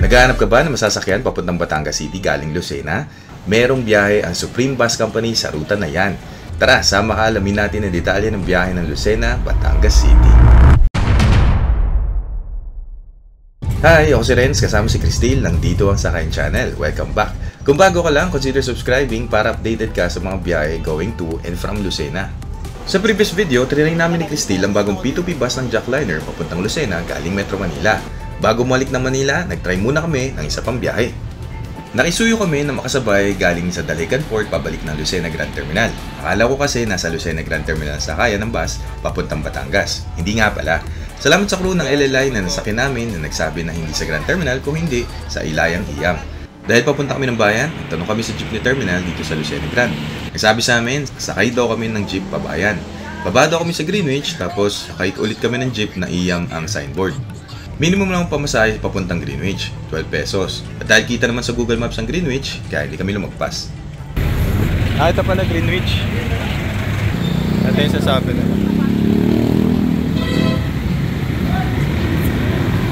Naghahanap ka ba ng masasakyan papuntang Batangas City galing Lucena? Merong biyahe ang Supreme Bus Company sa ruta na yan. Tara, sama ka, alamin natin ang detalye ng biyahe ng Lucena, Batangas City. Hi, ako si Renz, kasama si Cristil ng Dito Ang Sakayan Channel. Welcome back. Kung bago ka lang, consider subscribing para updated ka sa mga biyahe going to and from Lucena. Sa previous video, trinay namin ni Cristil ang bagong P2P bus ng Jackliner papuntang Lucena galing Metro Manila. Bago bumalik ng Manila, nagtry muna kami ng isa pang biyahe. Nakisuyo kami na makasabay galing sa Daligan Port pabalik ng Lucena Grand Terminal. Akala ko kasi nasa Lucena Grand Terminal sa sakayan ng bus papuntang Batangas. Hindi nga pala. Salamat sa crew ng LLI na nasakyan namin na nagsabi na hindi sa Grand Terminal kung hindi sa Ilayang Iyam. Dahil papunta kami ng bayan, nagtanong kami sa jeepney terminal dito sa Lucena Grand. Nagsabi sa amin, sakay daw kami ng jeep pabayan. Baba daw kami sa Greenwich, tapos sakay ulit kami ng jeep na Iyam ang signboard. Minimum lang ang pamasahe papuntang Greenwich, 12 pesos. At dahil kita naman sa Google Maps ang Greenwich, kaya hindi kami lumagpas. Ito pala Greenwich. Ito yung sasabi na.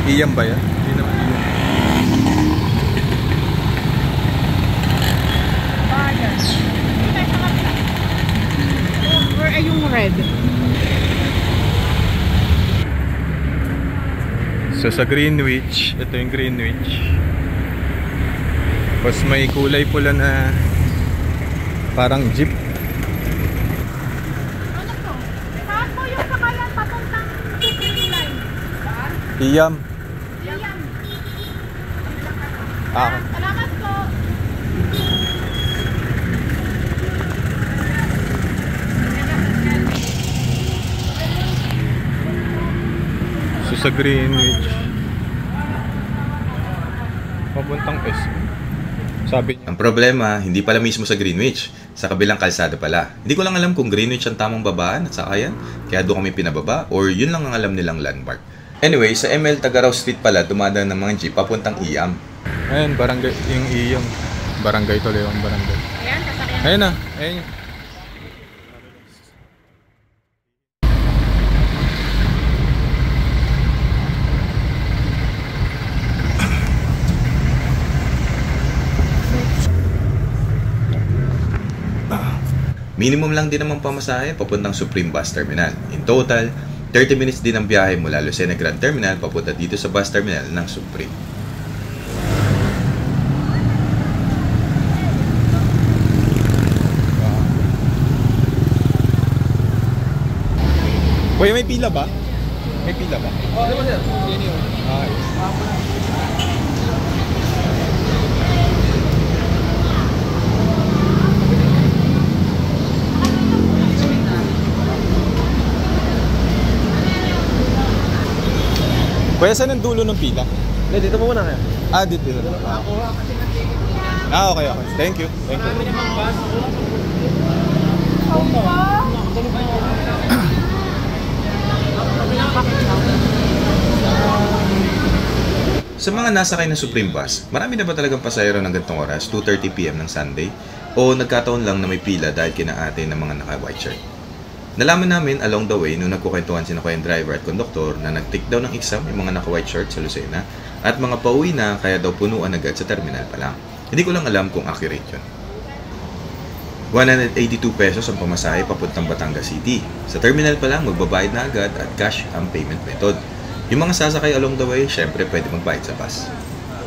Iyam ba yan? Hindi naman Iyam. Where are yung red? So sa Greenwich, ito yung Greenwich. Tapos may kulay pula na parang jeep. Ano to? Saan po yung sakayan papuntang City Line? Saan? Iyam. Iyam. Salamat po. So sa Greenwich papuntang S. Sabi niya. Ang problema, hindi pala mismo sa Greenwich, sa kabilang kalsada pala. Hindi ko lang alam kung Greenwich ang tamang babaan at sakayan, kaya doon kami pinababa, or yun lang ang alam nilang landmark. Anyway, sa ML Tagaraw Street pala, dumadaan ng mga jeep papuntang Iyam. Ayun, barangay, yung Iyam. Barangay tuloy yung barangay. Ayan, sasakyan. Ayun na, ayun. Minimum lang din naman pamasahe papuntang Supreme Bus Terminal. In total, 30 minutes din ang biyahe mula Lucena Grand Terminal papunta dito sa bus terminal ng Supreme. Kuya, may pila ba? May pila ba? Oo, diba sir? Kuya, saan ang dulo ng pila? Hindi, dito po muna kaya. Dito. Okay. Thank you. Sa mga nasakay ng Supreme Bus, marami na ba talagang pasahero ng gantong oras, 2:30 PM ng Sunday? O nagkataon lang na may pila dahil kinaate ng mga naka-white shirt? Nalaman namin along the way nung nagkukwentuhan sina Kuya Driver at Konduktor na nag-take down ng exam yung mga naka-white shirt sa Lucena at mga pauwi na kaya daw punuan agad sa terminal pa lang. Hindi ko lang alam kung accurate yun. 182 pesos ang pamasahe papuntang Batangas City. Sa terminal pa lang, magbabayad na agad at cash ang payment method. Yung mga sasakay along the way, syempre pwede magbayad sa bus.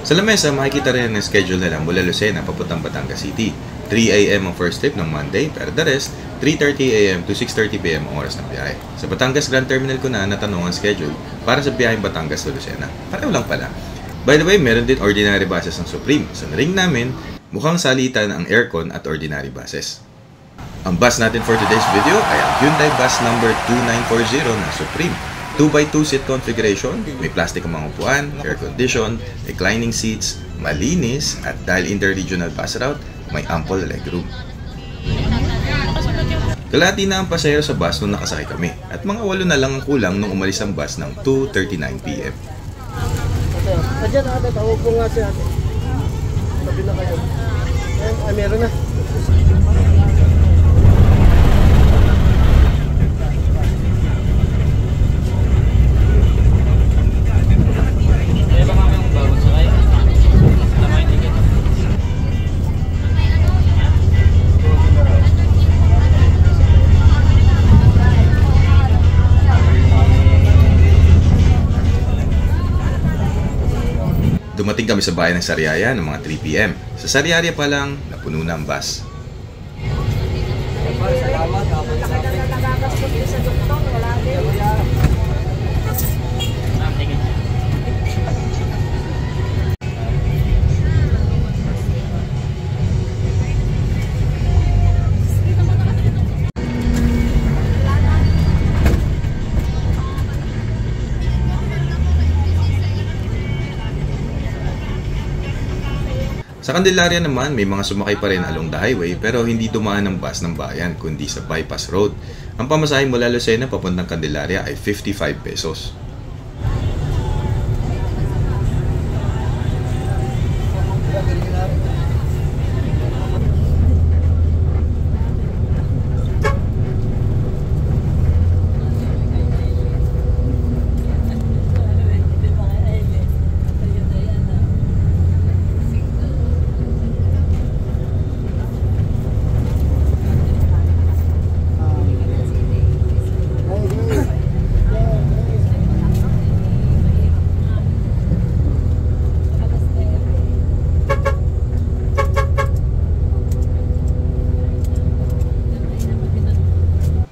Sa lamesa, makikita rin ang schedule nila mula Lucena papuntang Batangas City. 3 AM ang first trip ng Monday, pero the rest, 3:30 AM to 6:30 PM ang oras ng biyahe. Sa Batangas Grand Terminal ko na natanong ang schedule para sa biyaheng Batangas to Lucena. Pareho lang pala. By the way, meron din ordinary buses ng Supreme. Sa naring namin, mukhang salitan ang aircon at ordinary buses. Ang bus natin for today's video ay ang Hyundai Bus number 2940 ng Supreme. 2x2 seat configuration, may plastic ang mga upuan, air condition, reclining seats, malinis, at dahil interregional bus route, may ample legroom. Kalahati na ang pasahero sa bus nung nakasakay kami at mga 8 na lang ang kulang nung umalis ang bus ng 2:39 PM. Sadya na ate, tawag ko nga si ate. Sabi na kayo. Ay, meron na. Dumating kami sa bayan ng Sariaya ng mga 3 PM. Sa Sariaya pa lang, napuno na ang bus. Salamat. Nagagastos din sa doktor, wala din. Sa Candelaria naman, may mga sumakay pa rin along the highway pero hindi dumaan ng bus ng bayan kundi sa bypass road. Ang pamasahe mula Lucena papuntang Candelaria ay 55 pesos.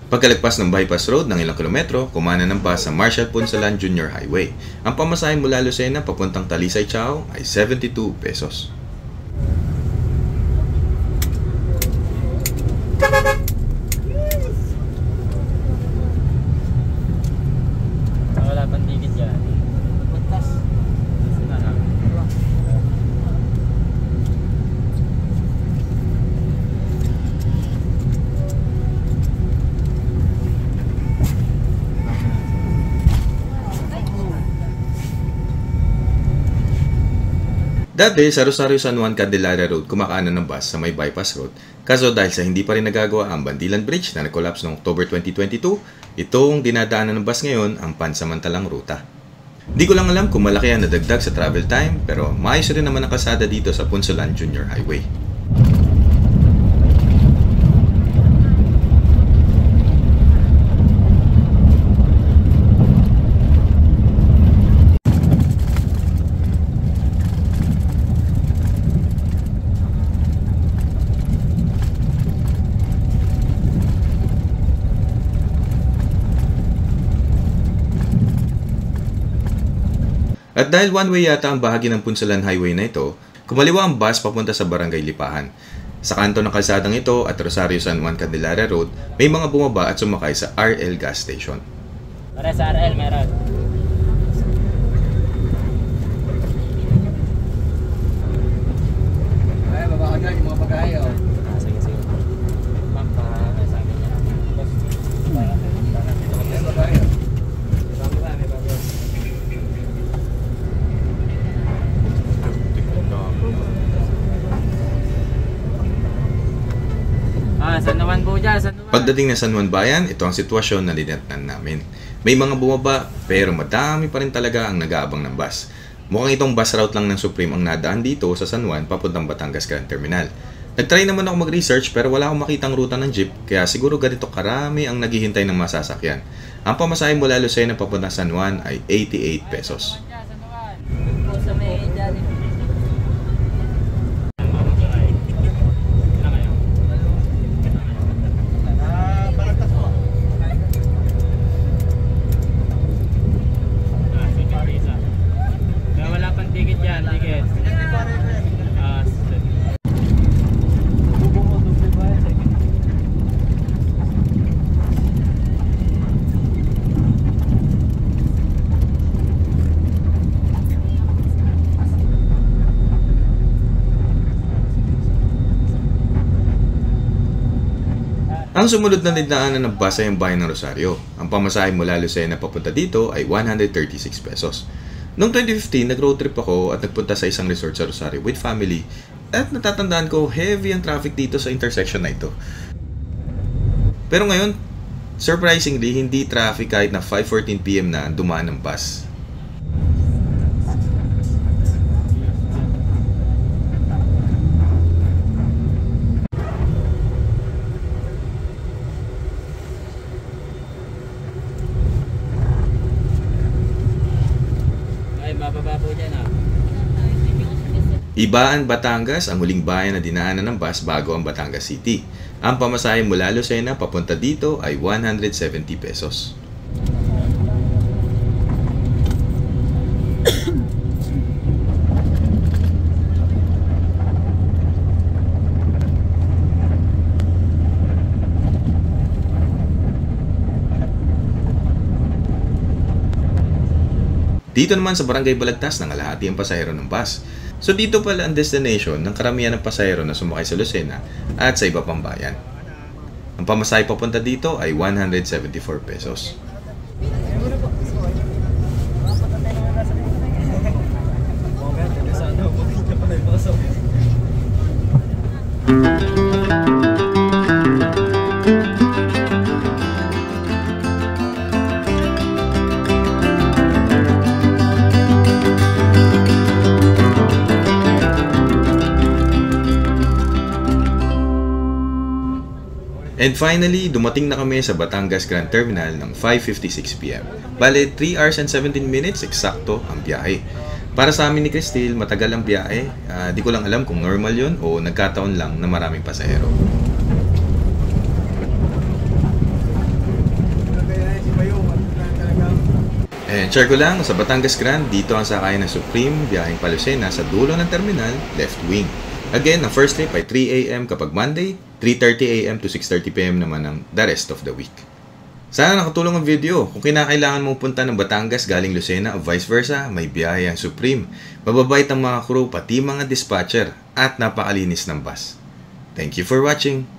Pagkalagpas ng bypass road ng ilang kilometro, kumana ng bus sa Marshall Punsalan Junior Highway. Ang pamasahe mula Lucena papuntang Talisay Chao ay 72 pesos. Wala pang ticket dyan. Batas. Dati sa Rosario San Juan Candelaria Road kumakaanan ng bus sa may bypass road. Kaso dahil sa hindi pa rin nagagawa ang Bandilan Bridge na nag-collapse noong October 2022, itong dinadaanan ng bus ngayon ang pansamantalang ruta. Di ko lang alam kung malaki ang nadagdag sa travel time pero maayos rin naman ang kalsada dito sa Punsalan Junior Highway. At dahil one-way yata ang bahagi ng Punsalan Highway na ito, kumaliwa ang bus papunta sa Barangay Lipahan. Sa kanto ng kalsadang ito at Rosario San Juan Candelaria Road, may mga bumaba at sumakay sa RL gas station. Para sa RL meron. Ay, baba ka dyan, yung mga pagkahay, oh. Sige. Ma'am, sa akin yan. Ay, babae, oh. May bago. San Juan po dyan, San Juan. Pagdating na San Juan Bayan, ito ang sitwasyon na linatnan namin. May mga bumaba pero madami pa rin talaga ang nag-aabang ng bus. Mukhang itong bus route lang ng Supreme ang nadaan dito sa San Juan papuntang Batangas Grand Terminal. Nagtry naman ako mag-research pero wala akong makitang ruta ng jeep kaya siguro ganito karami ang naghihintay ng masasakyan. Ang pamasahe mula Lucena papuntang San Juan ay 88 pesos. Sa may dyan. Wala pang ticket yan, ticket. Ang sumunod na dinaanan ng bus ay ang bayan ng Rosario. Ang pamasahe mula Lucena papunta dito ay 136 pesos. Noong 2015, nag-road trip ako at nagpunta sa isang resort sa Rosario with family. At natatandaan ko, heavy ang traffic dito sa intersection na ito. Pero ngayon, surprisingly, hindi traffic kahit na 5:14 PM na dumaan ng bus. Ay, mababa po dyan ah. Ibaan, Batangas ang huling bayan na dinaanan ng bus bago ang Batangas City. Ang pamasahe mula Lucena papunta dito ay 170 pesos. Dito naman sa Barangay Balagtas nangalahati ang pasahero ng bus. So dito pala ang destination ng karamihan ng pasahero na sumakay sa Lucena at sa iba pang bayan. Ang pamasahe papunta dito ay 174 pesos. And finally, dumating na kami sa Batangas Grand Terminal ng 5:56 PM. Bale, 3 hours and 17 minutes, eksakto ang biyahe. Para sa amin ni Cristil, matagal ang biyahe. Di ko lang alam kung normal yun o nagkataon lang na maraming pasahero. And share ko lang, sa Batangas Grand, dito ang sakayan ng Supreme, biyaheng pa Lucena sa dulo ng terminal, left wing. Again, ang first trip ay 3 AM kapag Monday, 3:30 AM to 6:30 PM naman ang the rest of the week. Sana nakatulong ang video. Kung kinakailangan mong punta ng Batangas galing Lucena o vice versa, may biyahe ang Supreme. Mababait ang mga crew pati mga dispatcher at napakalinis ng bus. Thank you for watching!